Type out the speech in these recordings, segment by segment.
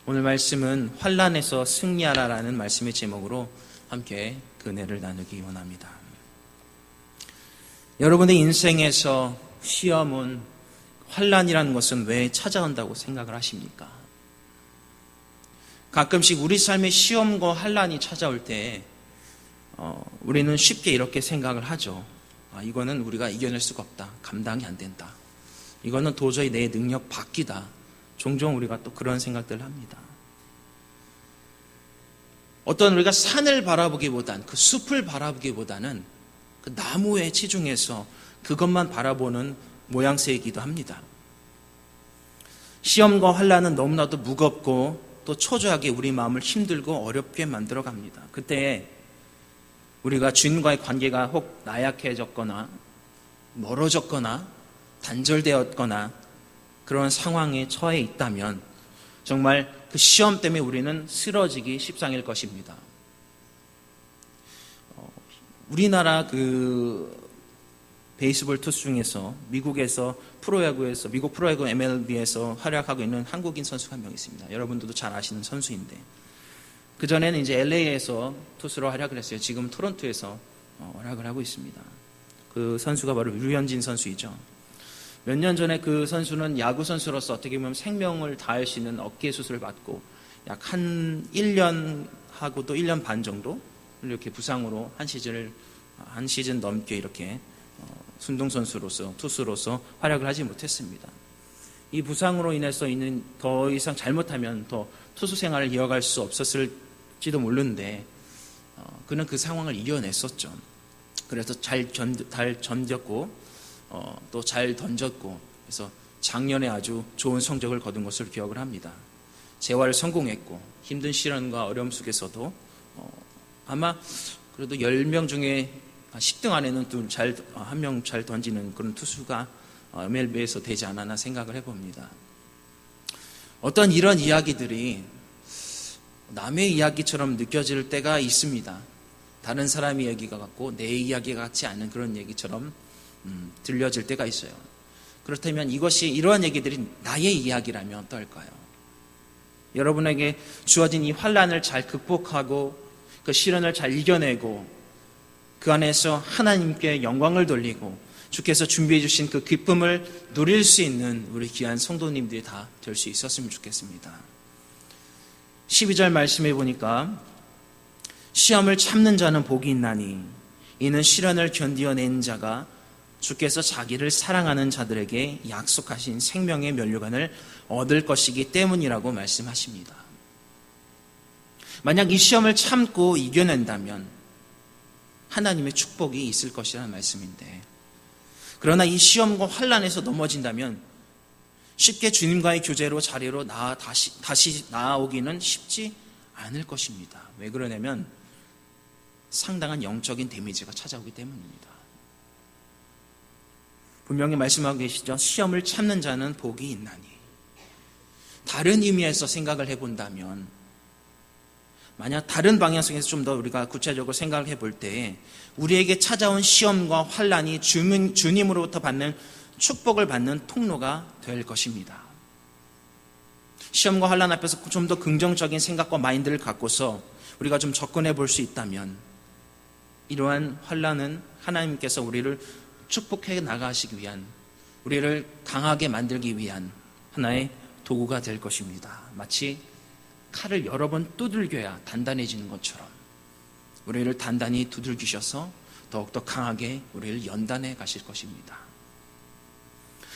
오늘 말씀은 환난에서 승리하라라는 말씀의 제목으로 함께 그 은혜를 나누기 원합니다. 여러분의 인생에서 시험은, 환난이라는 것은 왜 찾아온다고 생각을 하십니까? 가끔씩 우리 삶에 시험과 환난이 찾아올 때 우리는 쉽게 이렇게 생각을 하죠. 이거는 우리가 이겨낼 수가 없다. 감당이 안 된다. 이거는 도저히 내 능력 밖이다. 종종 우리가 또 그런 생각들을 합니다. 어떤 우리가 산을 바라보기보단, 그 숲을 바라보기보다는 그 나무에 치중해서 그것만 바라보는 모양새이기도 합니다. 시험과 환난은 너무나도 무겁고 또 초조하게 우리 마음을 힘들고 어렵게 만들어 갑니다. 그때 우리가 주님과의 관계가 혹 나약해졌거나 멀어졌거나 단절되었거나 그런 상황에 처해 있다면 정말 그 시험 때문에 우리는 쓰러지기 십상일 것입니다. 우리나라 그 베이스볼 투수 중에서 미국에서 프로야구에서, 미국 프로야구 MLB에서 활약하고 있는 한국인 선수가 한 명 있습니다. 여러분들도 잘 아시는 선수인데, 그전에는 이제 LA에서 투수로 활약을 했어요. 지금 토론토에서 활약을 하고 있습니다. 그 선수가 바로 류현진 선수이죠. 몇 년 전에 그 선수는 야구 선수로서 어떻게 보면 생명을 다할 수 있는 어깨 수술을 받고 약 한 1년하고 또 1년 반 정도 이렇게 부상으로 한 시즌 넘게 이렇게 순동 선수로서, 투수로서 활약을 하지 못했습니다. 이 부상으로 인해서 더 이상 잘못하면 더 투수 생활을 이어갈 수 없었을지도 모르는데 그는 그 상황을 이겨냈었죠. 그래서 잘 견뎠고 또 잘 던졌고, 그래서 작년에 아주 좋은 성적을 거둔 것으로 기억을 합니다. 재활을 성공했고 힘든 시련과 어려움 속에서도 아마 그래도 10명 중에 10등 안에는 한 명 잘 던지는 그런 투수가 MLB에서 되지 않았나 생각을 해봅니다. 어떤 이런 이야기들이 남의 이야기처럼 느껴질 때가 있습니다. 다른 사람의 얘기가 같고 내 이야기가 같지 않은 그런 얘기처럼 들려질 때가 있어요. 그렇다면 이러한 얘기들이 나의 이야기라면 어떨까요? 여러분에게 주어진 이 환난을 잘 극복하고 그 시련을 잘 이겨내고 그 안에서 하나님께 영광을 돌리고 주께서 준비해 주신 그 기쁨을 누릴 수 있는 우리 귀한 성도님들이 다 될 수 있었으면 좋겠습니다. 12절 말씀해 보니까 시험을 참는 자는 복이 있나니 이는 시련을 견디어낸 자가 주께서 자기를 사랑하는 자들에게 약속하신 생명의 면류관을 얻을 것이기 때문이라고 말씀하십니다. 만약 이 시험을 참고 이겨낸다면 하나님의 축복이 있을 것이라는 말씀인데, 그러나 이 시험과 환난에서 넘어진다면 쉽게 주님과의 교제로 자리로 다시 나아오기는 쉽지 않을 것입니다. 왜 그러냐면 상당한 영적인 데미지가 찾아오기 때문입니다. 분명히 말씀하고 계시죠. 시험을 참는 자는 복이 있나니. 다른 의미에서 생각을 해본다면, 만약 다른 방향성에서 좀 더 우리가 구체적으로 생각을 해볼 때 우리에게 찾아온 시험과 환난이 주님으로부터 받는 축복을 받는 통로가 될 것입니다. 시험과 환난 앞에서 좀 더 긍정적인 생각과 마인드를 갖고서 우리가 좀 접근해 볼 수 있다면 이러한 환난은 하나님께서 우리를 축복해 나가시기 위한, 우리를 강하게 만들기 위한 하나의 도구가 될 것입니다. 마치 칼을 여러 번 두들겨야 단단해지는 것처럼 우리를 단단히 두들기셔서 더욱더 강하게 우리를 연단해 가실 것입니다.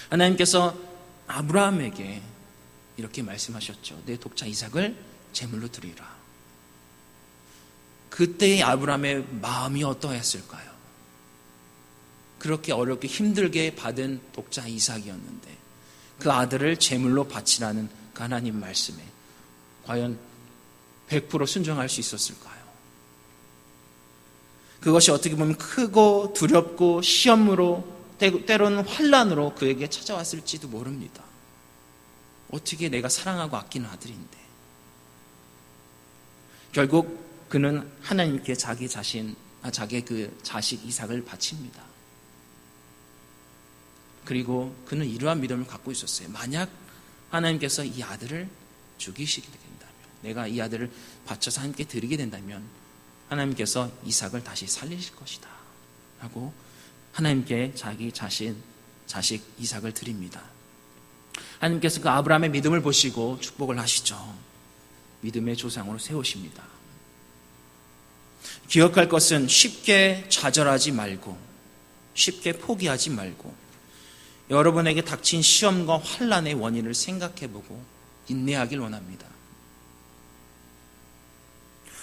하나님께서 아브라함에게 이렇게 말씀하셨죠. 내 독자 이삭을 제물로 드리라. 그때의 아브라함의 마음이 어떠했을까요? 그렇게 어렵게 힘들게 받은 독자 이삭이었는데 그 아들을 제물로 바치라는 그 하나님 말씀에 과연 100% 순종할 수 있었을까요? 그것이 어떻게 보면 크고 두렵고 시험으로 때로는 환난으로 그에게 찾아왔을지도 모릅니다. 어떻게 내가 사랑하고 아끼는 아들인데. 결국 그는 하나님께 자기의 그 자식 이삭을 바칩니다. 그리고 그는 이러한 믿음을 갖고 있었어요. 만약 하나님께서 이 아들을 죽이시게 된다면 내가 이 아들을 바쳐서 하나님께 드리게 된다면 하나님께서 이삭을 다시 살리실 것이다 하고 하나님께 자기 자식 이삭을 드립니다. 하나님께서 그 아브라함의 믿음을 보시고 축복을 하시죠. 믿음의 조상으로 세우십니다. 기억할 것은 쉽게 좌절하지 말고 쉽게 포기하지 말고 여러분에게 닥친 시험과 환난의 원인을 생각해보고 인내하길 원합니다.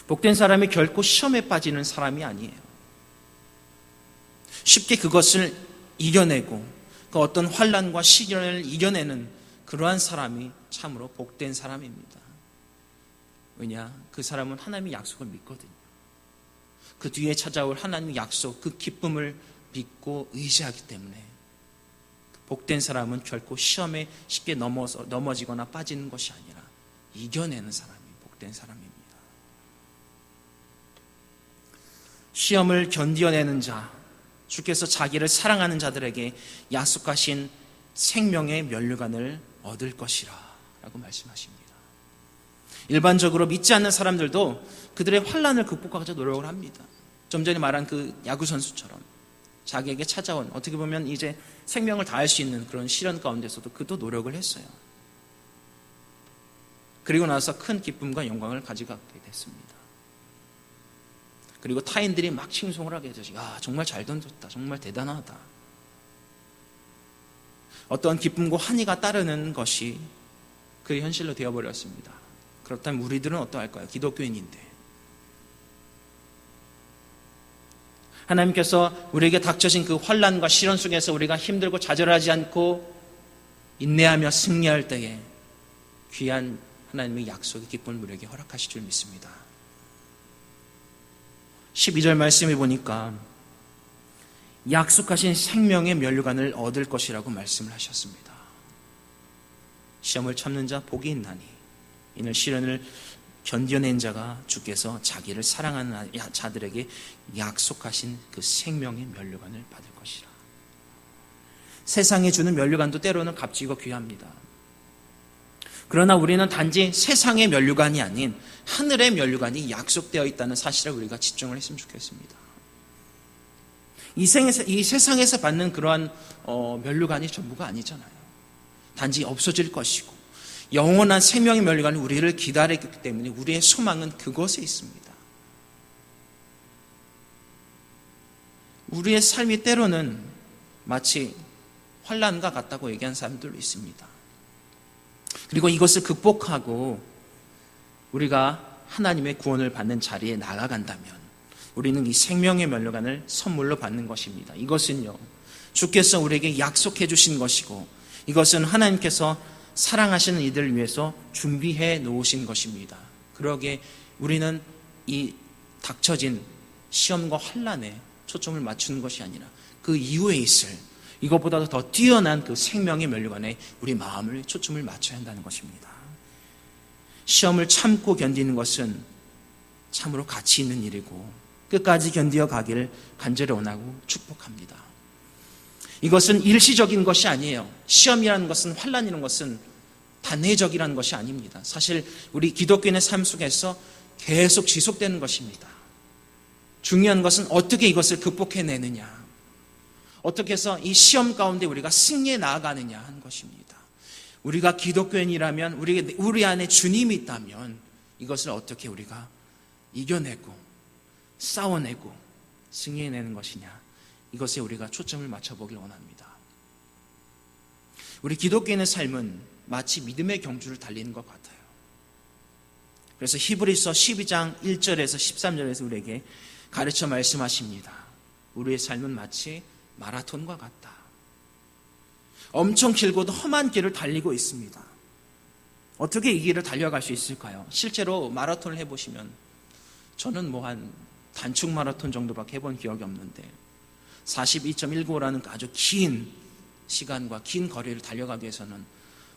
복된 사람이 결코 시험에 빠지는 사람이 아니에요. 쉽게 그것을 이겨내고 그 어떤 환난과 시련을 이겨내는 그러한 사람이 참으로 복된 사람입니다. 왜냐? 그 사람은 하나님의 약속을 믿거든요. 그 뒤에 찾아올 하나님의 약속, 그 기쁨을 믿고 의지하기 때문에 복된 사람은 결코 시험에 쉽게 넘어지거나 빠지는 것이 아니라 이겨내는 사람이 복된 사람입니다. 시험을 견뎌내는 자, 주께서 자기를 사랑하는 자들에게 약속하신 생명의 면류관을 얻을 것이라 라고 말씀하십니다. 일반적으로 믿지 않는 사람들도 그들의 환난을 극복하고자 노력을 합니다. 좀 전에 말한 그 야구선수처럼 자기에게 찾아온 어떻게 보면 이제 생명을 다할 수 있는 그런 시련 가운데서도 그도 노력을 했어요. 그리고 나서 큰 기쁨과 영광을 가져가게 됐습니다. 그리고 타인들이 막 칭송을 하게 되죠. 야, 정말 잘 던졌다. 정말 대단하다. 어떤 기쁨과 환희가 따르는 것이 그의 현실로 되어버렸습니다. 그렇다면 우리들은 어떠할까요? 기독교인인데. 하나님께서 우리에게 닥쳐진 그 환난과 시련 속에서 우리가 힘들고 좌절하지 않고 인내하며 승리할 때에 귀한 하나님의 약속의 기쁨을 우리에게 허락하실 줄 믿습니다. 12절 말씀해 보니까 약속하신 생명의 면류관을 얻을 것이라고 말씀을 하셨습니다. 시험을 참는 자 복이 있나니 이는 시련을 견뎌낸 자가 주께서 자기를 사랑하는 자들에게 약속하신 그 생명의 면류관을 받을 것이라. 세상에 주는 면류관도 때로는 값지고 귀합니다. 그러나 우리는 단지 세상의 면류관이 아닌 하늘의 면류관이 약속되어 있다는 사실을 우리가 집중을 했으면 좋겠습니다. 이 세상에서 받는 그러한 면류관이 전부가 아니잖아요. 단지 없어질 것이고 영원한 생명의 면류관이 우리를 기다리기 때문에 우리의 소망은 그것에 있습니다. 우리의 삶이 때로는 마치 환난과 같다고 얘기한 사람들도 있습니다. 그리고 이것을 극복하고 우리가 하나님의 구원을 받는 자리에 나아간다면 우리는 이 생명의 면류관을 선물로 받는 것입니다. 이것은요, 주께서 우리에게 약속해 주신 것이고 이것은 하나님께서 사랑하시는 이들을 위해서 준비해 놓으신 것입니다. 그러기에 우리는 이 닥쳐진 시험과 환난에 초점을 맞추는 것이 아니라 그 이후에 있을 이것보다도 더 뛰어난 그 생명의 면류관에 우리 마음을 초점을 맞춰야 한다는 것입니다. 시험을 참고 견디는 것은 참으로 가치 있는 일이고 끝까지 견디어 가기를 간절히 원하고 축복합니다. 이것은 일시적인 것이 아니에요. 시험이라는 것은, 환난이라는 것은 단회적이라는 것이 아닙니다. 사실 우리 기독교인의 삶 속에서 계속 지속되는 것입니다. 중요한 것은 어떻게 이것을 극복해내느냐, 어떻게 해서 이 시험 가운데 우리가 승리해 나아가느냐 하는 것입니다. 우리가 기독교인이라면, 우리 안에 주님이 있다면 이것을 어떻게 우리가 이겨내고 싸워내고 승리해내는 것이냐, 이것에 우리가 초점을 맞춰보길 원합니다. 우리 기독교인의 삶은 마치 믿음의 경주를 달리는 것 같아요. 그래서 히브리서 12장 1절에서 13절에서 우리에게 가르쳐 말씀하십니다. 우리의 삶은 마치 마라톤과 같다. 엄청 길고도 험한 길을 달리고 있습니다. 어떻게 이 길을 달려갈 수 있을까요? 실제로 마라톤을 해보시면, 저는 한 단축 마라톤 정도밖에 해본 기억이 없는데 42.195라는 아주 긴 시간과 긴 거리를 달려가기 위해서는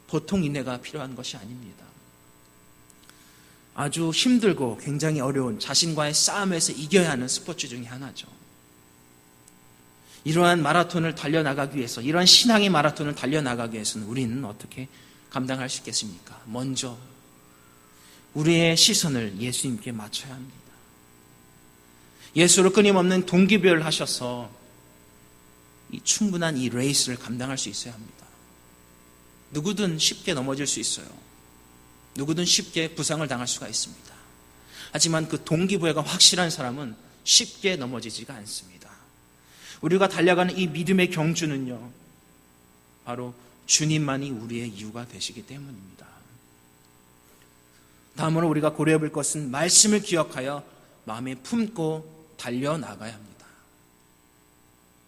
보통 인내가 필요한 것이 아닙니다. 아주 힘들고 굉장히 어려운 자신과의 싸움에서 이겨야 하는 스포츠 중에 하나죠. 이러한 마라톤을 달려나가기 위해서, 이러한 신앙의 마라톤을 달려나가기 위해서는 우리는 어떻게 감당할 수 있겠습니까? 먼저 우리의 시선을 예수님께 맞춰야 합니다. 예수로 끊임없는 동기부여를 하셔서 이 충분한 이 레이스를 감당할 수 있어야 합니다. 누구든 쉽게 넘어질 수 있어요. 누구든 쉽게 부상을 당할 수가 있습니다. 하지만 그 동기부여가 확실한 사람은 쉽게 넘어지지가 않습니다. 우리가 달려가는 이 믿음의 경주는요, 바로 주님만이 우리의 이유가 되시기 때문입니다. 다음으로 우리가 고려해 볼 것은 말씀을 기억하여 마음에 품고 달려나가야 합니다.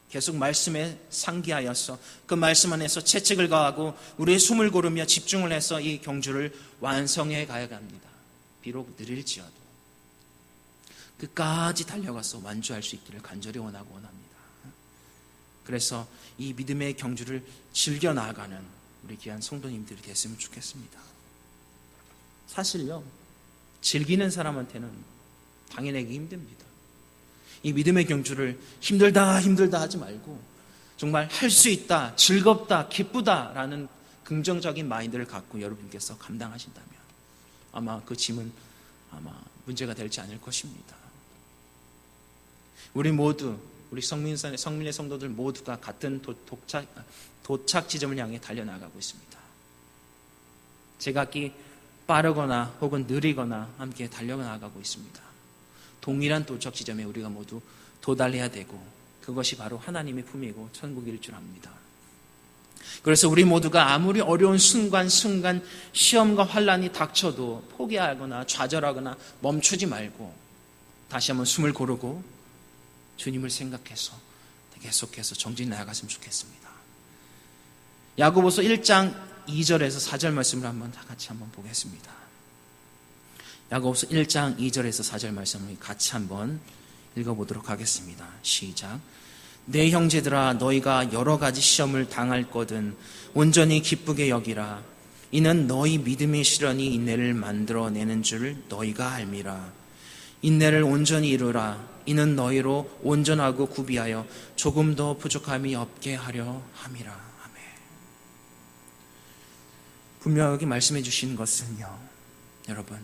계속 말씀에 상기하여서 그 말씀 안에서 채찍을 가하고 우리의 숨을 고르며 집중을 해서 이 경주를 완성해 가야 합니다. 비록 느릴지어도 끝까지 달려가서 완주할 수 있기를 간절히 원하고 원합니다. 그래서 이 믿음의 경주를 즐겨 나아가는 우리 귀한 성도님들이 됐으면 좋겠습니다. 사실요, 즐기는 사람한테는 당연하기 힘듭니다. 이 믿음의 경주를 힘들다 하지 말고 정말 할 수 있다, 즐겁다, 기쁘다라는 긍정적인 마인드를 갖고 여러분께서 감당하신다면 아마 그 짐은 문제가 되지 않을 것입니다. 우리 모두, 우리 성민의 성도들 모두가 같은 도착 지점을 향해 달려나가고 있습니다. 제각기 빠르거나 혹은 느리거나 함께 달려나가고 있습니다. 동일한 도착 지점에 우리가 모두 도달해야 되고 그것이 바로 하나님의 품이고 천국일 줄 압니다. 그래서 우리 모두가 아무리 어려운 순간 시험과 환난이 닥쳐도 포기하거나 좌절하거나 멈추지 말고 다시 한번 숨을 고르고 주님을 생각해서 계속해서 정진히 나아갔으면 좋겠습니다. 야고보서 1장 2절에서 4절 말씀을 같이 한번 보겠습니다. 야고보서 1장 2절에서 4절 말씀을 같이 한번 읽어보도록 하겠습니다. 시작. 내 형제들아, 너희가 여러 가지 시험을 당할 거든 온전히 기쁘게 여기라. 이는 너희 믿음의 시련이 인내를 만들어내는 줄 너희가 알미라. 인내를 온전히 이루라. 이는 너희로 온전하고 구비하여 조금 더 부족함이 없게 하려 함이라. 아멘. 분명하게 말씀해 주신 것은요, 여러분,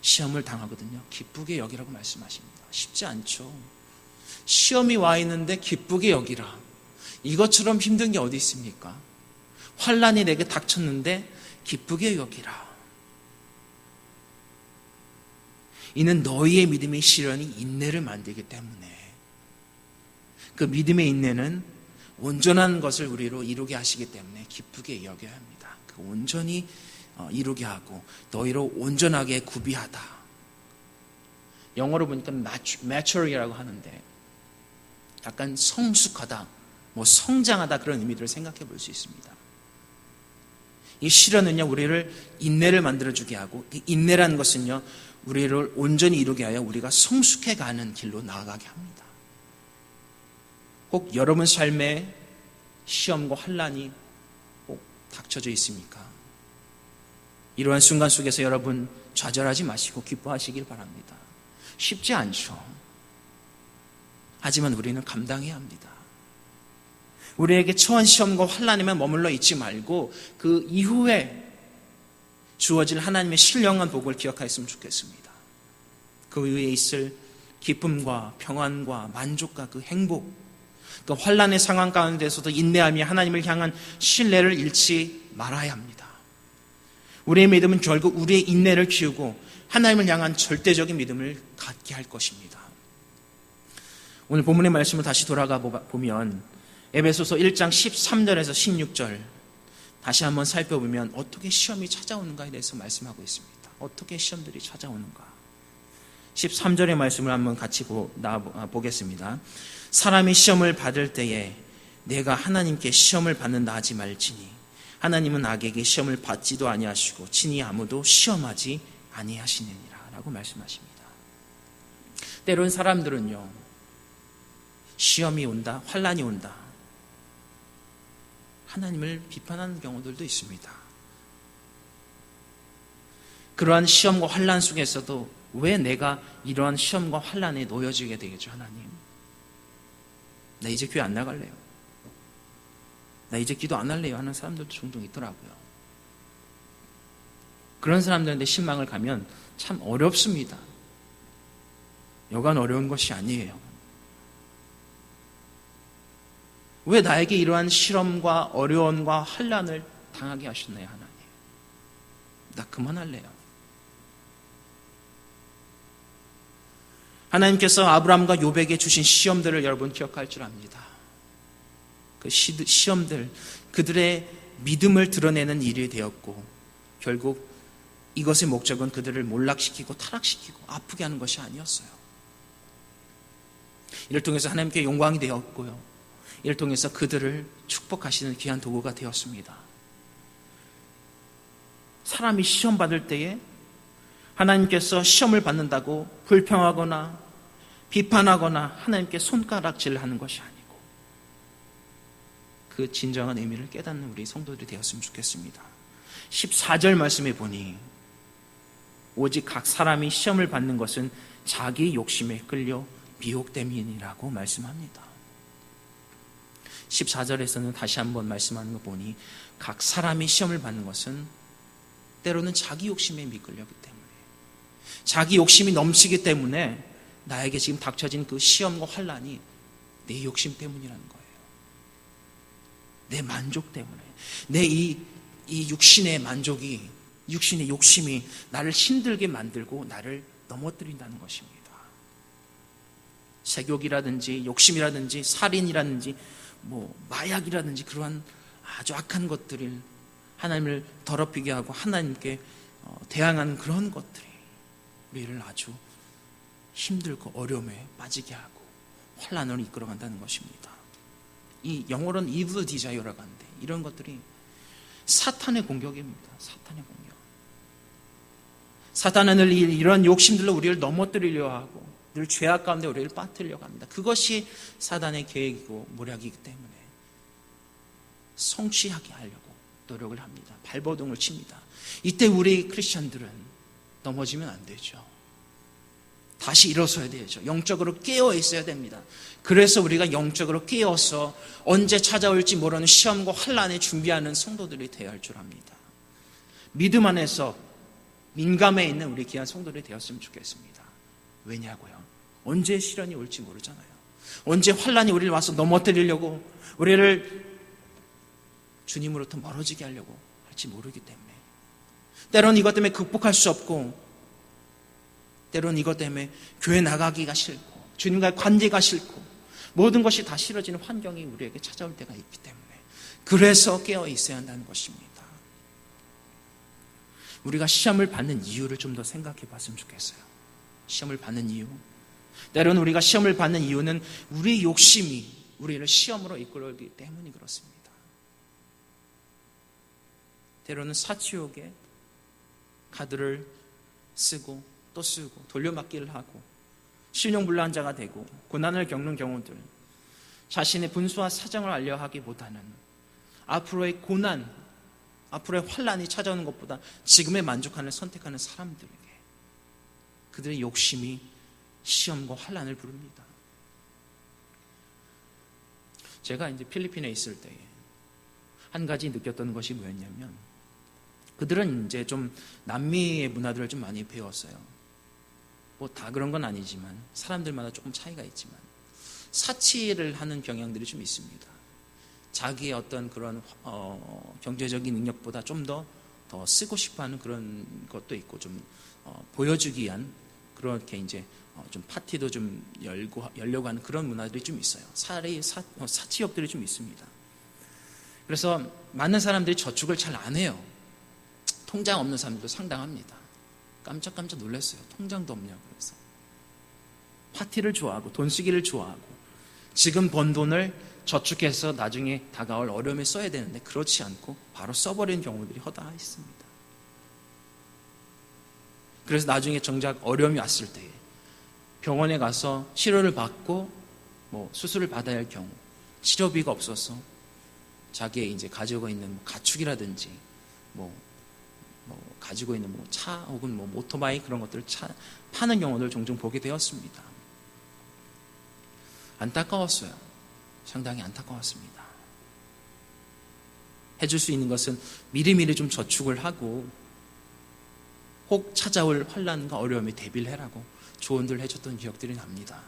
시험을 당하거든요, 기쁘게 여기라고 말씀하십니다. 쉽지 않죠. 시험이 와 있는데 기쁘게 여기라. 이것처럼 힘든 게 어디 있습니까? 환난이 내게 닥쳤는데 기쁘게 여기라. 이는 너희의 믿음의 시련이 인내를 만들기 때문에, 그 믿음의 인내는 온전한 것을 우리로 이루게 하시기 때문에 기쁘게 여겨야 합니다. 그 온전히 이루게 하고 너희로 온전하게 구비하다. 영어로 보니까 mature이라고 하는데 약간 성숙하다, 성장하다, 그런 의미들을 생각해 볼 수 있습니다. 이 시련은요, 우리를 인내를 만들어주게 하고, 이 인내라는 것은요, 우리를 온전히 이루게 하여 우리가 성숙해가는 길로 나아가게 합니다. 혹 여러분 삶에 시험과 환난이 꼭 닥쳐져 있습니까? 이러한 순간 속에서 여러분 좌절하지 마시고 기뻐하시길 바랍니다. 쉽지 않죠. 하지만 우리는 감당해야 합니다. 우리에게 처한 시험과 환난에만 머물러 있지 말고 그 이후에 주어질 하나님의 신령한 복을 기억하였으면 좋겠습니다. 그 위에 있을 기쁨과 평안과 만족과 그 행복, 그 환난의 상황 가운데서도 인내하며 하나님을 향한 신뢰를 잃지 말아야 합니다. 우리의 믿음은 결국 우리의 인내를 키우고 하나님을 향한 절대적인 믿음을 갖게 할 것입니다. 오늘 본문의 말씀을 다시 돌아가 보면 에베소서 1장 13절에서 16절 다시 한번 살펴보면 어떻게 시험이 찾아오는가에 대해서 말씀하고 있습니다. 어떻게 시험들이 찾아오는가. 13절의 말씀을 한번 같이 보겠습니다. 사람이 시험을 받을 때에 내가 하나님께 시험을 받는다 하지 말지니 하나님은 악에게 시험을 받지도 아니하시고 친히 아무도 시험하지 아니하시느니라 라고 말씀하십니다. 때론 사람들은요, 시험이 온다, 환난이 온다, 하나님을 비판하는 경우들도 있습니다. 그러한 시험과 환난 속에서도 왜 내가 이러한 시험과 환난에 놓여지게 되겠죠, 하나님? 나 이제 교회 안 나갈래요. 나 이제 기도 안 할래요 하는 사람들도 종종 있더라고요. 그런 사람들한테 신망을 가면 참 어렵습니다. 여간 어려운 것이 아니에요. 왜 나에게 이러한 실험과 어려움과 환난을 당하게 하셨나요, 하나님? 나 그만할래요. 하나님께서 아브라함과 요백에 주신 시험들을 여러분 기억할 줄 압니다. 그 시험들, 그들의 믿음을 드러내는 일이 되었고 결국 이것의 목적은 그들을 몰락시키고 타락시키고 아프게 하는 것이 아니었어요. 이를 통해서 하나님께 영광이 되었고요. 이를 통해서 그들을 축복하시는 귀한 도구가 되었습니다. 사람이 시험 받을 때에 하나님께서 시험을 받는다고 불평하거나 비판하거나 하나님께 손가락질하는 것이 아니고 그 진정한 의미를 깨닫는 우리 성도들이 되었으면 좋겠습니다. 14절 말씀에 보니 오직 각 사람이 시험을 받는 것은 자기 욕심에 끌려 미혹됨이니라고 말씀합니다. 14절에서는 다시 한번 말씀하는 거 보니 각 사람이 시험을 받는 것은 때로는 자기 욕심에 미끌려기 때문에 자기 욕심이 넘치기 때문에 나에게 지금 닥쳐진 그 시험과 환난이 내 욕심 때문이라는 거예요. 내 만족 때문에 내 이 육신의 만족이 육신의 욕심이 나를 힘들게 만들고 나를 넘어뜨린다는 것입니다. 색욕이라든지 욕심이라든지 살인이라든지 마약이라든지 그러한 아주 악한 것들을 하나님을 더럽히게 하고 하나님께 대항하는 그런 것들이 우리를 아주 힘들고 어려움에 빠지게 하고 환난으로 이끌어간다는 것입니다. 이 영어로는 evil desire라고 하는데 이런 것들이 사탄의 공격입니다. 사탄의 공격. 사탄은 늘 이런 욕심들로 우리를 넘어뜨리려 하고 늘 죄악 가운데 우리를 빠뜨리려고 합니다. 그것이 사탄의 계획이고 모략이기 때문에 성취하게 하려고 노력을 합니다. 발버둥을 칩니다. 이때 우리 크리스천들은 넘어지면 안 되죠. 다시 일어서야 되죠. 영적으로 깨어 있어야 됩니다. 그래서 우리가 영적으로 깨어서 언제 찾아올지 모르는 시험과 환난에 준비하는 성도들이 되어야 할 줄 압니다. 믿음 안에서 민감해 있는 우리 귀한 성도들이 되었으면 좋겠습니다. 왜냐고요? 언제 시련이 올지 모르잖아요. 언제 환난이 우리를 와서 넘어뜨리려고 우리를 주님으로부터 멀어지게 하려고 할지 모르기 때문에 때로는 이것 때문에 극복할 수 없고 때로는 이것 때문에 교회 나가기가 싫고 주님과의 관계가 싫고 모든 것이 다 싫어지는 환경이 우리에게 찾아올 때가 있기 때문에 그래서 깨어 있어야 한다는 것입니다. 우리가 시험을 받는 이유를 좀 더 생각해 봤으면 좋겠어요. 시험을 받는 이유. 때로는 우리가 시험을 받는 이유는 우리 욕심이 우리를 시험으로 이끌어오기 때문이 그렇습니다. 때로는 사치욕에 카드를 쓰고 또 쓰고 돌려막기를 하고 신용불량자가 되고 고난을 겪는 경우들, 자신의 분수와 사정을 알려 하기보다는 앞으로의 고난, 앞으로의 환난이 찾아오는 것보다 지금의 만족함을 선택하는 사람들에게 그들의 욕심이 시험과 환난을 부릅니다. 제가 이제 필리핀에 있을 때에 한 가지 느꼈던 것이 뭐였냐면 그들은 이제 좀 남미의 문화들을 좀 많이 배웠어요. 다 그런 건 아니지만 사람들마다 조금 차이가 있지만 사치를 하는 경향들이 좀 있습니다. 자기의 어떤 그런 경제적인 능력보다 좀 더 쓰고 싶어하는 그런 것도 있고 좀 보여주기 위한 그렇게 이제 좀 파티도 좀 열려고 하는 그런 문화들이 좀 있어요. 사치욕들이 좀 있습니다. 그래서 많은 사람들이 저축을 잘 안 해요. 통장 없는 사람들도 상당합니다. 깜짝깜짝 놀랐어요. 통장도 없냐고. 그래서 파티를 좋아하고 돈 쓰기를 좋아하고 지금 번 돈을 저축해서 나중에 다가올 어려움에 써야 되는데 그렇지 않고 바로 써버리는 경우들이 허다하 있습니다. 그래서 나중에 정작 어려움이 왔을 때 병원에 가서 치료를 받고 수술을 받아야 할 경우 치료비가 없어서 자기의 이제 가지고 있는 가축이라든지 가지고 있는 차 혹은 오토바이 그런 것들을 파는 경우를 종종 보게 되었습니다. 안타까웠어요. 상당히 안타까웠습니다. 해줄 수 있는 것은 미리미리 좀 저축을 하고 혹 찾아올 환난과 어려움에 대비를 해라고 조언들을 해줬던 기억들이 납니다.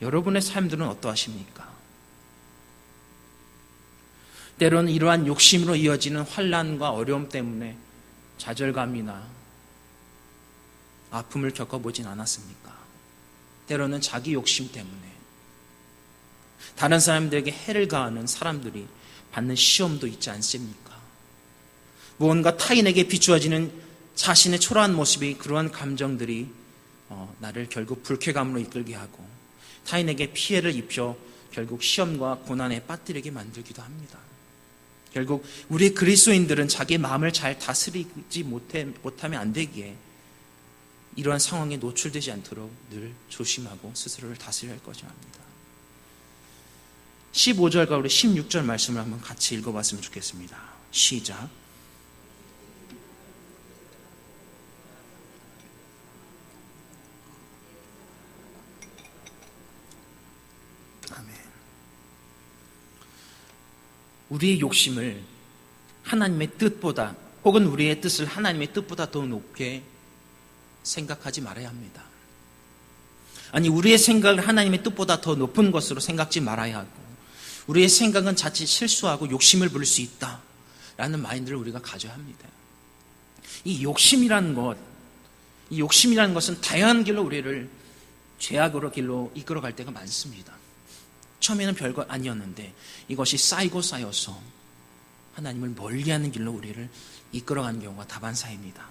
여러분의 삶들은 어떠하십니까? 때로는 이러한 욕심으로 이어지는 환난과 어려움 때문에 좌절감이나 아픔을 겪어보진 않았습니까? 때로는 자기 욕심 때문에 다른 사람들에게 해를 가하는 사람들이 받는 시험도 있지 않습니까? 무언가 타인에게 비추어지는 자신의 초라한 모습이 그러한 감정들이 나를 결국 불쾌감으로 이끌게 하고 타인에게 피해를 입혀 결국 시험과 고난에 빠뜨리게 만들기도 합니다. 결국 우리 그리스도인들은 자기의 마음을 잘 다스리지 못하면 안 되기에 이러한 상황에 노출되지 않도록 늘 조심하고 스스로를 다스려야 할 것이 합니다. 15절과 우리 16절 말씀을 한번 같이 읽어봤으면 좋겠습니다. 시작. 아멘. 우리의 욕심을 하나님의 뜻보다 혹은 우리의 뜻을 하나님의 뜻보다 더 높게 생각하지 말아야 합니다. 아니, 우리의 생각을 하나님의 뜻보다 더 높은 것으로 생각지 말아야 하고 우리의 생각은 자칫 실수하고 욕심을 부릴 수 있다라는 마인드를 우리가 가져야 합니다. 이 욕심이라는 것은 다양한 길로 우리를 죄악으로 길로 이끌어갈 때가 많습니다. 처음에는 별거 아니었는데 이것이 쌓이고 쌓여서 하나님을 멀리하는 길로 우리를 이끌어가는 경우가 다반사입니다.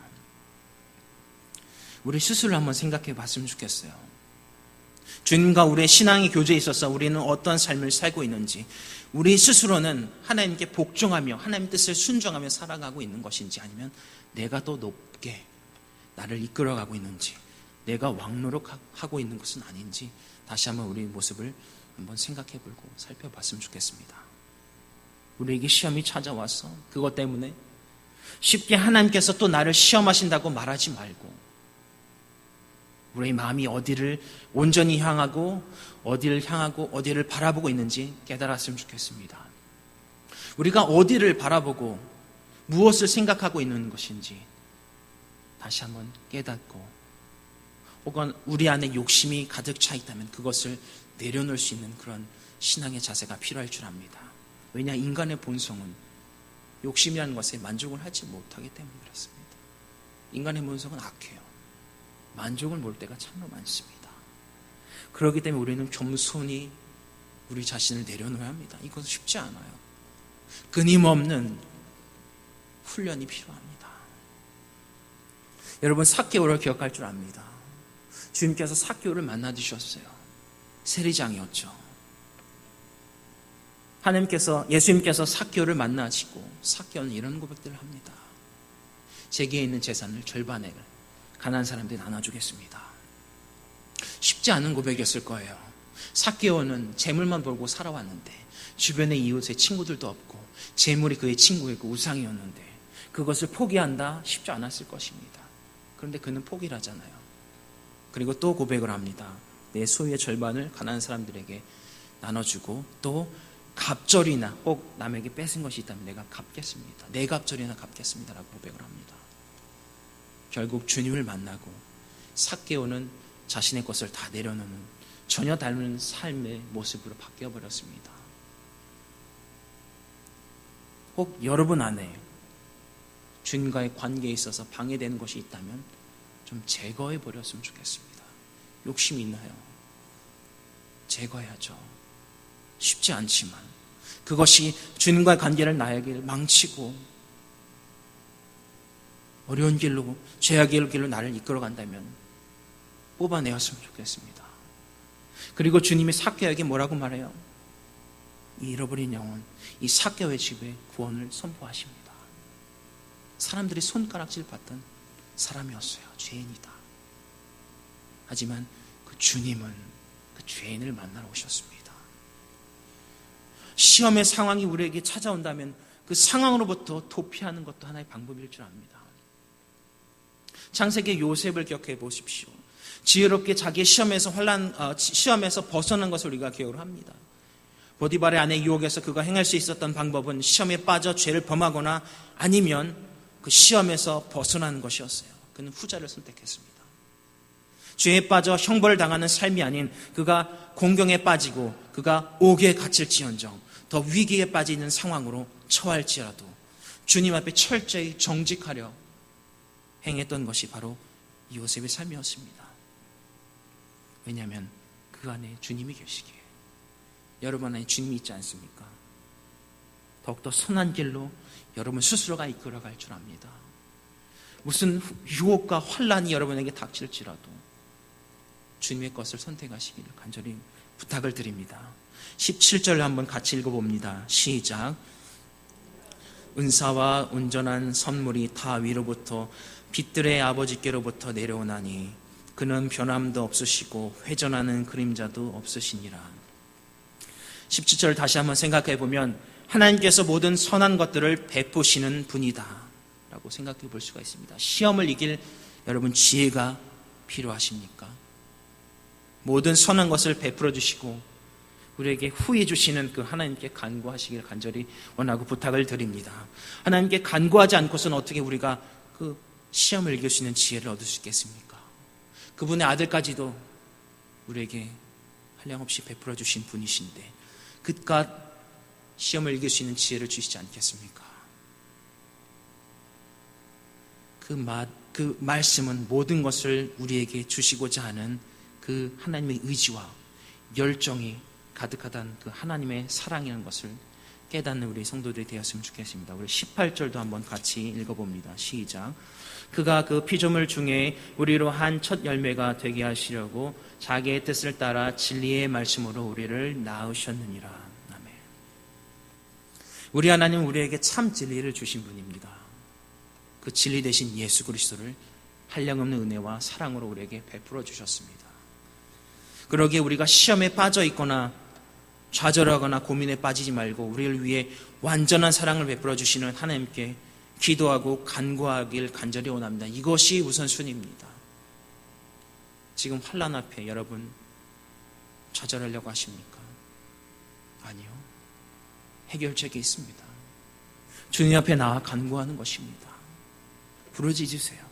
우리 스스로 한번 생각해 봤으면 좋겠어요. 주님과 우리의 신앙의 교제에 있어서 우리는 어떤 삶을 살고 있는지, 우리 스스로는 하나님께 복종하며 하나님의 뜻을 순종하며 살아가고 있는 것인지, 아니면 내가 더 높게 나를 이끌어가고 있는지, 내가 왕노릇하고 있는 것은 아닌지 다시 한번 우리의 모습을 한번 생각해보고 살펴봤으면 좋겠습니다. 우리에게 시험이 찾아와서 그것 때문에 쉽게 하나님께서 또 나를 시험하신다고 말하지 말고 우리의 마음이 어디를 온전히 향하고 어디를 바라보고 있는지 깨달았으면 좋겠습니다. 우리가 어디를 바라보고 무엇을 생각하고 있는 것인지 다시 한번 깨닫고, 혹은 우리 안에 욕심이 가득 차 있다면 그것을 내려놓을 수 있는 그런 신앙의 자세가 필요할 줄 압니다. 왜냐, 인간의 본성은 욕심이라는 것에 만족을 하지 못하기 때문에 그렇습니다. 인간의 본성은 악해요. 만족을 볼 때가 참으로 많습니다. 그렇기 때문에 우리는 겸손히 우리 자신을 내려놓아야 합니다. 이것은 쉽지 않아요. 끊임없는 훈련이 필요합니다. 여러분, 삭개오를 기억할 줄 압니다. 주님께서 삭개오를 만나 주셨어요. 세리장이었죠. 예수님께서 삭개오를 만나시고 삭개오는 이런 고백들을 합니다. 제게 있는 재산을 절반을 가난한 사람들이 나눠주겠습니다. 쉽지 않은 고백이었을 거예요. 삭개오는 재물만 벌고 살아왔는데 주변에 이웃의 친구들도 없고 재물이 그의 친구였고 우상이었는데 그것을 포기한다 쉽지 않았을 것입니다. 그런데 그는 포기를 하잖아요. 그리고 또 고백을 합니다. 내 소유의 절반을 가난한 사람들에게 나눠주고 또 갑절이나 혹 남에게 뺏은 것이 있다면 내가 갚겠습니다. 내 갑절이나 갚겠습니다 라고 고백을 합니다. 결국 주님을 만나고 삭개오는 자신의 것을 다 내려놓는 전혀 다른 삶의 모습으로 바뀌어버렸습니다. 혹 여러분 안에 주님과의 관계에 있어서 방해되는 것이 있다면 좀 제거해버렸으면 좋겠습니다. 욕심이 있나요? 제거해야죠. 쉽지 않지만 그것이 주님과의 관계를 나에게 망치고 어려운 길로, 죄악의 길로 나를 이끌어간다면 뽑아내었으면 좋겠습니다. 그리고 주님이 삭개오에게 뭐라고 말해요? 이 잃어버린 영혼, 이 삭개오의 집에 구원을 선포하십니다. 사람들이 손가락질 받던 사람이었어요. 죄인이다. 하지만 그 주님은 그 죄인을 만나러 오셨습니다. 시험의 상황이 우리에게 찾아온다면 그 상황으로부터 도피하는 것도 하나의 방법일 줄 압니다. 창세기 요셉을 기억해 보십시오. 지혜롭게 자기의 시험에서 벗어난 것을 우리가 기억을 합니다. 보디발의 아내 유혹에서 그가 행할 수 있었던 방법은 시험에 빠져 죄를 범하거나 아니면 그 그 시험에서 벗어나는 것이었어요. 그는 후자를 선택했습니다. 죄에 빠져 형벌을 당하는 삶이 아닌 그가 공경에 빠지고 그가 옥에 갇힐지언정 더 위기에 빠지는 상황으로 처할지라도 주님 앞에 철저히 정직하려 행했던 것이 바로 요셉의 삶이었습니다. 왜냐하면 그 안에 주님이 계시기에. 여러분 안에 주님이 있지 않습니까? 더욱더 선한 길로 여러분 스스로가 이끌어갈 줄 압니다. 무슨 유혹과 환란이 여러분에게 닥칠지라도 주님의 것을 선택하시기를 간절히 부탁을 드립니다. 17절 한번 같이 읽어봅니다. 시작. 은사와 온전한 선물이 다 위로부터 빛들의 아버지께로부터 내려오나니 그는 변함도 없으시고 회전하는 그림자도 없으시니라. 17절 다시 한번 생각해 보면 하나님께서 모든 선한 것들을 베푸시는 분이다 라고 생각해 볼 수가 있습니다. 시험을 이길 여러분 지혜가 필요하십니까? 모든 선한 것을 베풀어 주시고 우리에게 후해 주시는 그 하나님께 간구하시길 간절히 원하고 부탁을 드립니다. 하나님께 간구하지 않고서는 어떻게 우리가 그 시험을 이길 수 있는 지혜를 얻을 수 있겠습니까? 그분의 아들까지도 우리에게 한량없이 베풀어 주신 분이신데 그깟 시험을 이길 수 있는 지혜를 주시지 않겠습니까? 그 말씀은 모든 것을 우리에게 주시고자 하는 그 하나님의 의지와 열정이 가득하다는 그 하나님의 사랑이라는 것을 깨닫는 우리 성도들이 되었으면 좋겠습니다. 우리 18절도 한번 같이 읽어봅니다. 시작. 그가 그 피조물 중에 우리로 한 첫 열매가 되게 하시려고 자기의 뜻을 따라 진리의 말씀으로 우리를 낳으셨느니라. 아멘. 우리 하나님 우리에게 참 진리를 주신 분입니다. 그 진리 대신 예수 그리스도를 한량없는 은혜와 사랑으로 우리에게 베풀어 주셨습니다. 그러기에 우리가 시험에 빠져 있거나 좌절하거나 고민에 빠지지 말고 우리를 위해 완전한 사랑을 베풀어 주시는 하나님께 기도하고 간구하길 간절히 원합니다. 이것이 우선순위입니다. 지금 환난 앞에 여러분 좌절하려고 하십니까? 아니요. 해결책이 있습니다. 주님 앞에 나와 간구하는 것입니다. 부르짖으세요.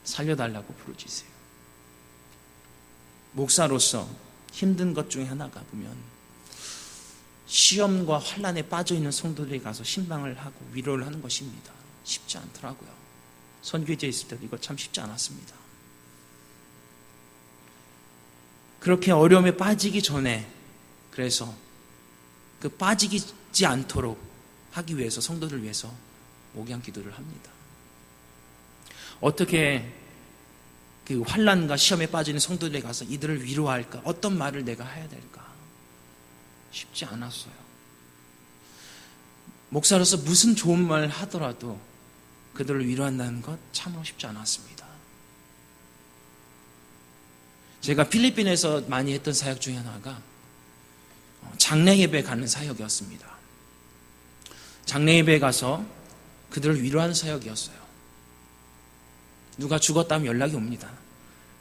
살려달라고 부르짖으세요. 목사로서 힘든 것 중에 하나가 보면 시험과 환란에 빠져있는 성도들이 가서 신방을 하고 위로를 하는 것입니다. 쉽지 않더라고요. 선교지에 있을 때도 이거 참 쉽지 않았습니다. 그렇게 어려움에 빠지기 전에 그래서 그 빠지지 않도록 하기 위해서 성도들 위해서 목양 기도를 합니다. 어떻게 그 환난과 시험에 빠지는 성도들에 가서 이들을 위로할까? 어떤 말을 내가 해야 될까? 쉽지 않았어요. 목사로서 무슨 좋은 말을 하더라도 그들을 위로한다는 것 참으로 쉽지 않았습니다. 제가 필리핀에서 많이 했던 사역 중에 하나가 장례 예배 가는 사역이었습니다. 장례 예배에 가서 그들을 위로하는 사역이었어요. 누가 죽었다면 연락이 옵니다.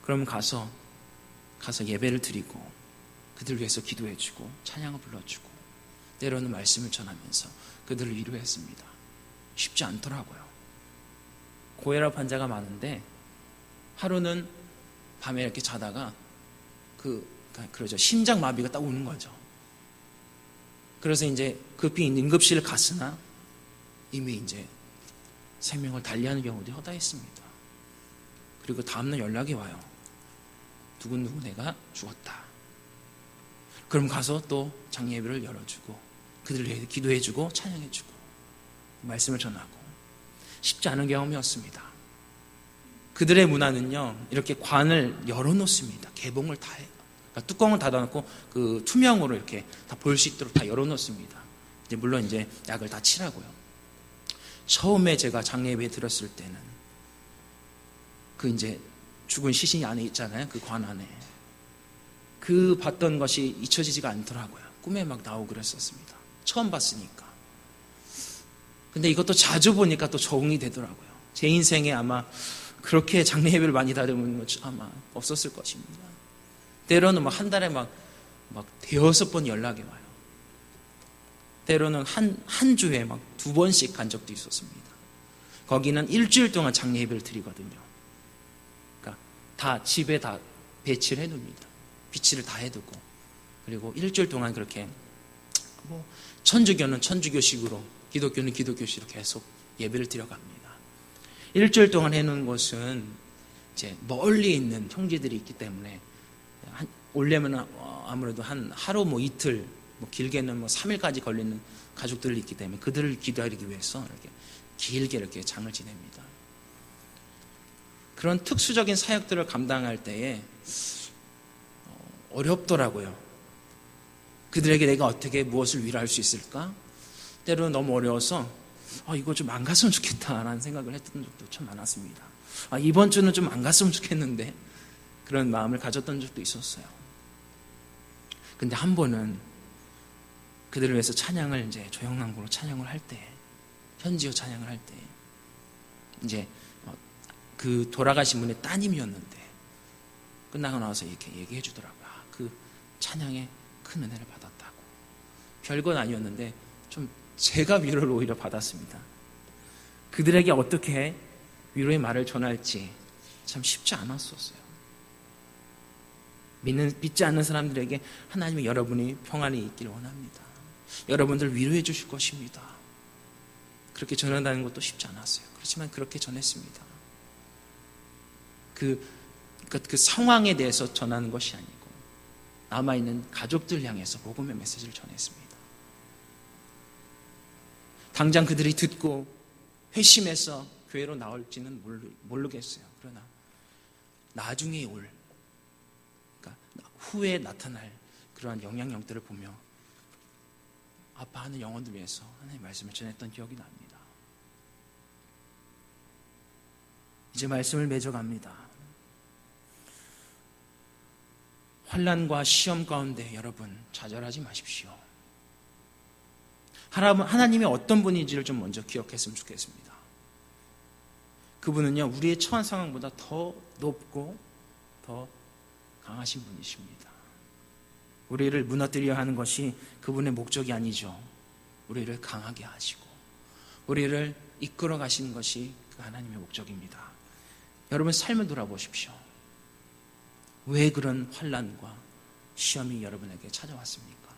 그러면 가서 예배를 드리고 그들을 위해서 기도해주고 찬양을 불러주고 때로는 말씀을 전하면서 그들을 위로했습니다. 쉽지 않더라고요. 고혈압 환자가 많은데 하루는 밤에 이렇게 자다가 그러죠. 심장마비가 딱 오는 거죠. 그래서 이제 급히 응급실을 갔으나 이미 이제 생명을 달리하는 경우도 허다했습니다. 그리고 다음날 연락이 와요. 누구누구 내가 죽었다. 그럼 가서 또 장례 예배를 열어주고 그들을 위해 기도해주고 찬양해주고 말씀을 전하고 쉽지 않은 경험이었습니다. 그들의 문화는요 이렇게 관을 열어놓습니다. 개봉을 다 해요. 그러니까 뚜껑을 닫아놓고 그 투명으로 이렇게 다 볼 수 있도록 다 열어놓습니다. 이제 물론 이제 약을 다 치라고요. 처음에 제가 장례 예배 들었을 때는 그 이제 죽은 시신이 안에 있잖아요. 그 관 안에. 그 봤던 것이 잊혀지지가 않더라고요. 꿈에 막 나오고 그랬었습니다. 처음 봤으니까. 근데 이것도 자주 보니까 또 적응이 되더라고요. 제 인생에 아마 그렇게 장례 예배를 많이 다니면 아마 없었을 것입니다. 때로는 막 한 달에 막 대여섯 번 연락이 와요. 때로는 한 주에 막 2번씩 간 적도 있었습니다. 거기는 일주일 동안 장례 예배를 드리거든요. 그러니까 다 집에 다 배치를 해둡니다. 비치를 다 해두고, 그리고 일주일 동안 그렇게 천주교는 천주교식으로, 기독교는 기독교식으로 계속 예배를 드려갑니다. 일주일 동안 해놓은 곳은 이제 멀리 있는 형제들이 있기 때문에 오려면 아무래도 한 하루 이틀, 길게는 3일까지 걸리는 가족들이 있기 때문에 그들을 기다리기 위해서 이렇게 길게 이렇게 장을 지냅니다. 그런 특수적인 사역들을 감당할 때에 어렵더라고요. 그들에게 내가 어떻게 무엇을 위로할 수 있을까? 때로는 너무 어려워서 이거 좀 안 갔으면 좋겠다라는 생각을 했던 적도 참 많았습니다. 이번 주는 좀 안 갔으면 좋겠는데, 그런 마음을 가졌던 적도 있었어요. 근데 한 번은 그들을 위해서 찬양을 이제 조용한구로 찬양을 할 때, 현지어 찬양을 할 때, 이제 그 돌아가신 분의 따님이었는데 끝나고 나서 이렇게 얘기해 주더라고요. 그 찬양에 큰 은혜를 받았다고. 별건 아니었는데 좀 제가 위로를 오히려 받았습니다. 그들에게 어떻게 위로의 말을 전할지 참 쉽지 않았었어요. 믿지 않는 사람들에게 하나님의 여러분이 평안이 있기를 원합니다. 여러분들 위로해 주실 것입니다. 그렇게 전한다는 것도 쉽지 않았어요. 그렇지만 그렇게 전했습니다. 그 상황에 대해서 전하는 것이 아니고 남아있는 가족들 향해서 복음의 메시지를 전했습니다. 당장 그들이 듣고 회심해서 교회로 나올지는 모르겠어요. 그러나 나중에 그러니까 후에 나타날 그러한 영향력들을 보며 아파하는 영혼들 위해서 하나님의 말씀을 전했던 기억이 납니다. 이제 말씀을 맺어갑니다. 환난과 시험 가운데 여러분 좌절하지 마십시오. 하나님이 어떤 분인지를 좀 먼저 기억했으면 좋겠습니다. 그분은요, 우리의 처한 상황보다 더 높고 더 강하신 분이십니다. 우리를 무너뜨리려 하는 것이 그분의 목적이 아니죠. 우리를 강하게 하시고 우리를 이끌어 가시는 것이 그 하나님의 목적입니다. 여러분 삶을 돌아보십시오. 왜 그런 환난과 시험이 여러분에게 찾아왔습니까?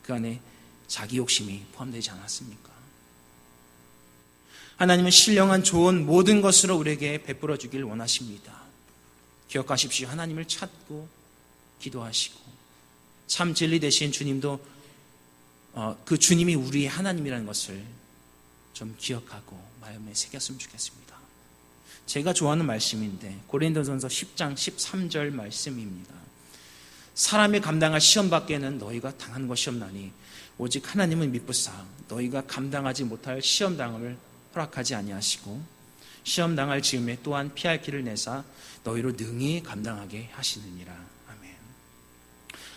그 안에 자기 욕심이 포함되지 않았습니까? 하나님은 신령한 좋은 모든 것으로 우리에게 베풀어 주길 원하십니다. 기억하십시오. 하나님을 찾고 기도하시고 참 진리 되신 주님도 그 주님이 우리의 하나님이라는 것을 좀 기억하고 마음에 새겼으면 좋겠습니다. 제가 좋아하는 말씀인데 고린도전서 10장 13절 말씀입니다. 사람이 감당할 시험 밖에는 너희가 당한 것이 없나니 오직 하나님은 미쁘사 너희가 감당하지 못할 시험 당함을 허락하지 아니하시고 시험 당할 즈음에 또한 피할 길을 내사 너희로 능히 감당하게 하시느니라. 아멘.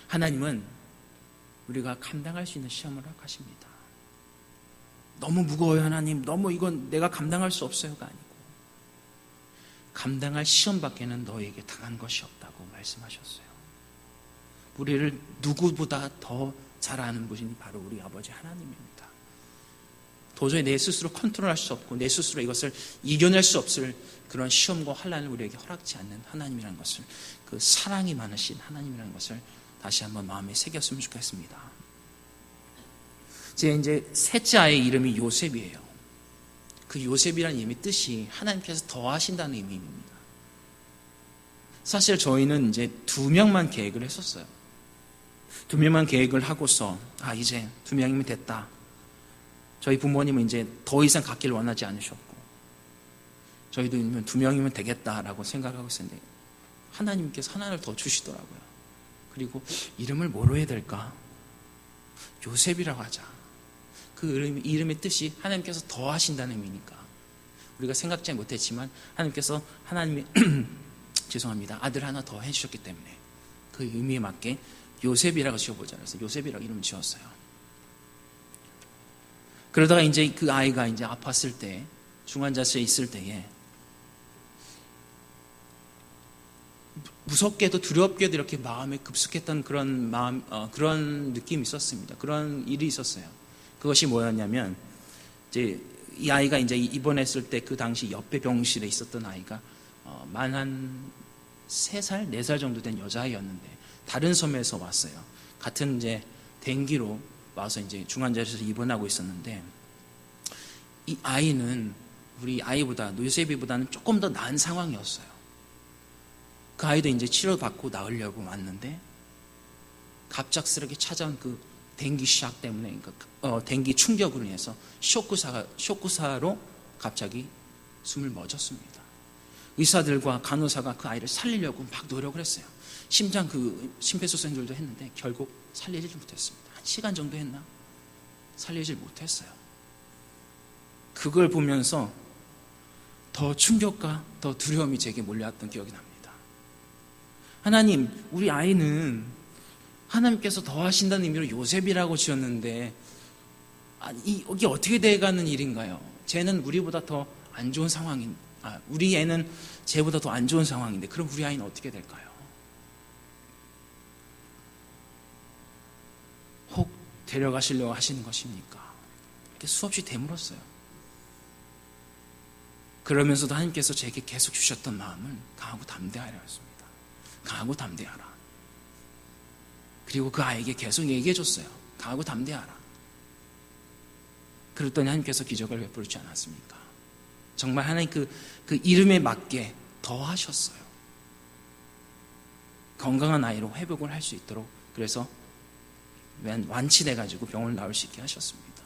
하나님은 우리가 감당할 수 있는 시험을 허락하십니다. 너무 무거워요 하나님, 너무 이건 내가 감당할 수 없어요가 아니고 감당할 시험 밖에는 너희에게 당한 것이 없다고 말씀하셨어요. 우리를 누구보다 더 잘 아는 분이 바로 우리 아버지 하나님입니다. 도저히 내 스스로 컨트롤할 수 없고 내 스스로 이것을 이겨낼 수 없을 그런 시험과 환난을 우리에게 허락지 않는 하나님이라는 것을, 그 사랑이 많으신 하나님이라는 것을 다시 한번 마음에 새겼으면 좋겠습니다. 제 이제 셋째 아이의 이름이 요셉이에요. 그 요셉이라는 이름의 뜻이 하나님께서 더하신다는 의미입니다. 사실 저희는 이제 2명만 계획을 했었어요. 2명만 계획을 하고서 이제 2명이면 됐다. 저희 부모님은 이제 더 이상 갖기를 원하지 않으셨고 저희도 2명이면 되겠다라고 생각하고 있었는데 하나님께서 하나를 더 주시더라고요. 그리고 이름을 뭐로 해야 될까? 요셉이라고 하자. 그 이름의 뜻이 하나님께서 더 하신다는 의미니까 우리가 생각지 못했지만 하나님이 죄송합니다. 아들 하나 더 해주셨기 때문에 그 의미에 맞게 요셉이라고 지어보자 그래서 요셉이라고 이름을 지었어요. 그러다가 이제 그 아이가 이제 아팠을 때, 중환자실에 있을 때에 무섭게도 두렵게도 이렇게 마음에 급속했던 그런 느낌이 있었습니다. 그런 일이 있었어요. 그것이 뭐였냐면 이제 이 아이가 이제 입원했을 때 그 당시 옆에 병실에 있었던 아이가 만 한 3살, 4살 정도 된 여자아이였는데 다른 섬에서 왔어요. 같은 이제 댕기로 와서 이제 중환자실에서 입원하고 있었는데 이 아이는 우리 아이보다 요셉이보다는 조금 더 나은 상황이었어요. 그 아이도 이제 치료받고 나으려고 왔는데 갑작스럽게 찾아온 그 댕기 샥 때문에 댕기 충격으로 인해서 쇼크사로 갑자기 숨을 멎었습니다. 의사들과 간호사가 그 아이를 살리려고 막 노력을 했어요. 심폐소생술도 했는데 결국 살리지 못했습니다. 1시간 정도 했나? 살리지 못했어요. 그걸 보면서 더 충격과 더 두려움이 제게 몰려왔던 기억이 납니다. 하나님, 우리 아이는 하나님께서 더 하신다는 의미로 요셉이라고 지었는데 이게 어떻게 돼가는 일인가요? 쟤는 우리보다 더 안 좋은 우리 애는 쟤보다 더 안 좋은 상황인데 그럼 우리 아이는 어떻게 될까요? 혹 데려가시려고 하시는 것입니까? 이렇게 수없이 되물었어요. 그러면서도 하나님께서 제게 계속 주셨던 마음은 강하고 담대하라였습니다. 강하고 담대하라. 그리고 그 아이에게 계속 얘기해줬어요. 강하고 담대하라. 그랬더니 하나님께서 기적을 베풀지 않았습니까? 정말 하나님 그 이름에 맞게 더 하셨어요. 건강한 아이로 회복을 할 수 있도록 그래서 완치돼가지고 병원을 나올 수 있게 하셨습니다.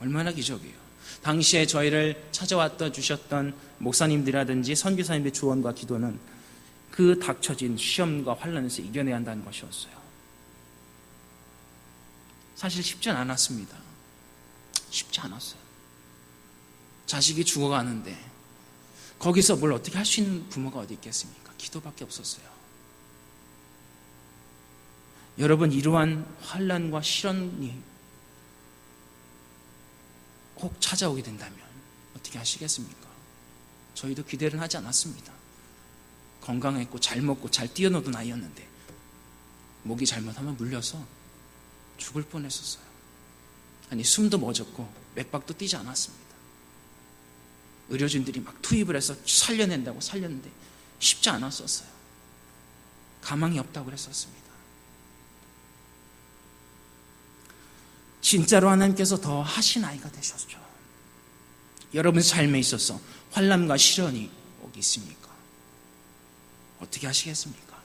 얼마나 기적이에요. 당시에 저희를 찾아왔다 주셨던 목사님들이라든지 선교사님의 조언과 기도는 그 닥쳐진 시험과 환난에서 이겨내야 한다는 것이었어요. 사실 쉽지 않았습니다. 쉽지 않았어요. 자식이 죽어가는데 거기서 뭘 어떻게 할 수 있는 부모가 어디 있겠습니까? 기도밖에 없었어요. 여러분, 이러한 환난과 시련이 혹 찾아오게 된다면 어떻게 하시겠습니까? 저희도 기대를 하지 않았습니다. 건강했고 잘 먹고 잘 뛰어노던 아이였는데 목이 잘못하면 물려서 죽을 뻔했었어요. 아니, 숨도 멎었고 맥박도 뛰지 않았습니다. 의료진들이 막 투입을 해서 살려낸다고 살렸는데 쉽지 않았었어요. 가망이 없다고 그랬었습니다. 진짜로 하나님께서 더 하신 아이가 되셨죠. 여러분 삶에 있어서 환난과 시련이 오기 있습니까? 어떻게 하시겠습니까?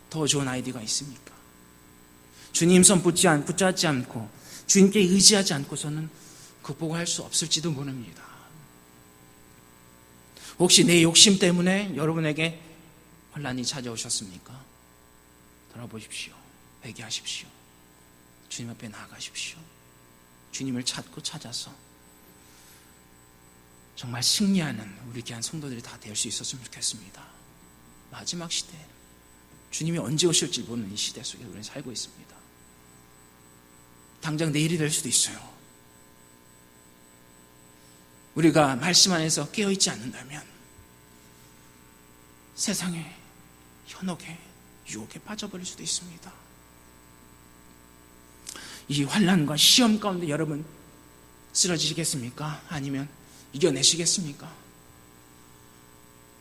더 좋은 아이디어가 있습니까? 주님 손 붙잡지 않고 주님께 의지하지 않고서는 극복할 수 없을지도 모릅니다. 혹시 내 욕심 때문에 여러분에게 환난이 찾아오셨습니까? 돌아보십시오. 회개하십시오. 주님 앞에 나아가십시오. 주님을 찾고 찾아서 정말 승리하는 우리 귀한 성도들이 다 될 수 있었으면 좋겠습니다. 마지막 시대, 주님이 언제 오실지 모르는 이 시대 속에 우리는 살고 있습니다. 당장 내일이 될 수도 있어요. 우리가 말씀 안에서 깨어있지 않는다면 세상의 현혹에 유혹에 빠져버릴 수도 있습니다. 이 환난과 시험 가운데 여러분 쓰러지시겠습니까? 아니면 이겨내시겠습니까?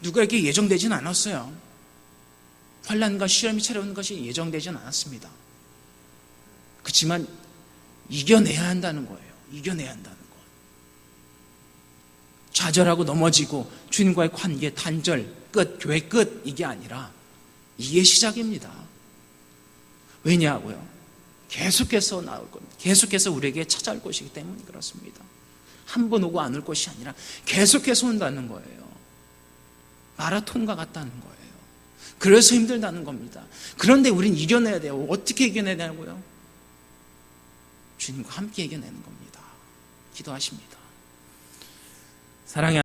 누구에게 예정되진 않았어요. 환난과 시험이 찾아오는 것이 예정되진 않았습니다. 그렇지만 이겨내야 한다는 거예요. 이겨내야 한다는 것. 좌절하고 넘어지고 주님과의 관계 단절, 끝, 교회 끝 이게 아니라 이게 시작입니다. 왜냐하고요? 계속해서 나올 겁니다. 계속해서 우리에게 찾아올 것이기 때문에 그렇습니다. 한 번 오고 안 올 것이 아니라 계속해서 온다는 거예요. 마라톤과 같다는 거예요. 그래서 힘들다는 겁니다. 그런데 우린 이겨내야 돼요. 어떻게 이겨내야 되냐고요? 주님과 함께 이겨내는 겁니다. 기도하십니다. 사랑의